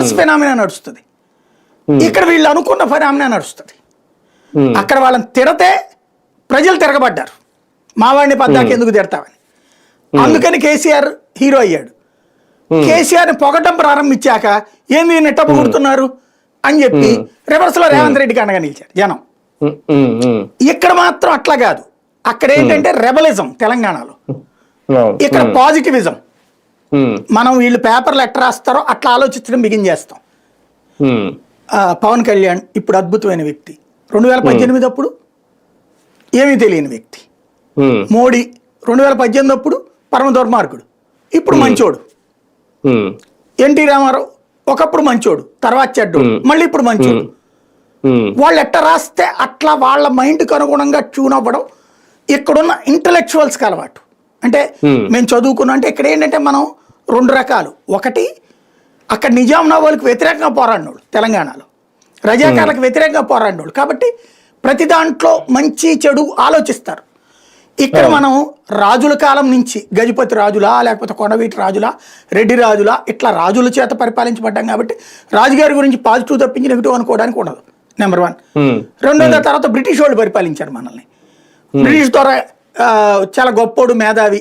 Reverse phenomena నడుస్తుంది. ఇక్కడ వీళ్ళు అనుకున్న ఫెనామినా నడుస్తుంది. అక్కడ వాళ్ళని తిడితే ప్రజలు తిరగబడ్డారు, మావాడిని పద్దాకి ఎందుకు తిడతామని. అందుకని కేసీఆర్ హీరో అయ్యాడు. కేసీఆర్ని పొగటం ప్రారంభించాక ఏంది నెట్ట పొగుడుతున్నారు అని చెప్పి రివర్స్ లో రేవంత్ రెడ్డికి అండగా నిలిచారు జనం. ఇక్కడ మాత్రం అట్లా కాదు. అక్కడ ఏంటంటే రెబలిజం తెలంగాణలో, ఇక్కడ పాజిటివిజం. మనం వీళ్ళు పేపర్లు ఎట్లా రాస్తారో అట్లా ఆలోచించడం బిగిన్ చేస్తాం. పవన్ కళ్యాణ్ ఇప్పుడు అద్భుతమైన వ్యక్తి, 2018 అప్పుడు ఏమీ తెలియని వ్యక్తి. మోడీ 2018 అప్పుడు పరమ దుర్మార్గుడు, ఇప్పుడు మంచోడు. ఎన్టీ రామారావు ఒకప్పుడు మంచోడు, తర్వాత చెడ్డోడు, మళ్ళీ ఇప్పుడు మంచోడు. వాళ్ళు ఎట్లా రాస్తే అట్లా వాళ్ళ మైండ్కి అనుగుణంగా ట్యూన్ అవ్వడం ఇక్కడున్న ఇంటలెక్చువల్స్కి అలవాటు. అంటే మేము చదువుకున్నాం అంటే ఇక్కడ ఏంటంటే మనం రెండు రకాలు. ఒకటి అక్కడ నిజాం నవాళ్ళకి వ్యతిరేకంగా పోరాడినోళ్ళు, తెలంగాణలో రజాకార్లకు వ్యతిరేకంగా పోరాడినోళ్ళు, కాబట్టి ప్రతి దాంట్లో మంచి చెడు ఆలోచిస్తారు. ఇక్కడ మనం రాజుల కాలం నుంచి గజపతి రాజులా లేకపోతే కొండవీటి రాజులా రెడ్డి రాజులా ఇట్లా రాజుల చేత పరిపాలించబడ్డాం కాబట్టి రాజుగారి గురించి పాజిటివ్ తప్పించి నెగిటివ్ అనుకోవడానికి ఉండదు. నెంబర్ 1. రెండోది తర్వాత బ్రిటిష్ వాళ్ళు పరిపాలించారు మనల్ని. బ్రిటిష్ ద్వారా చాలా గొప్పోడు మేధావి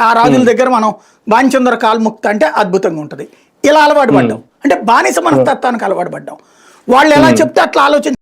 ఆ రాజుల దగ్గర మనం బాంచంద్ర కాల్ముక్త అంటే అద్భుతంగా ఉంటుంది. ఇలా అలవాటు పడ్డాం, అంటే బానిస మనస్తత్వానికి అలవాటు పడ్డాం. వాళ్ళు ఎలా చెప్తే అట్లా ఆలోచన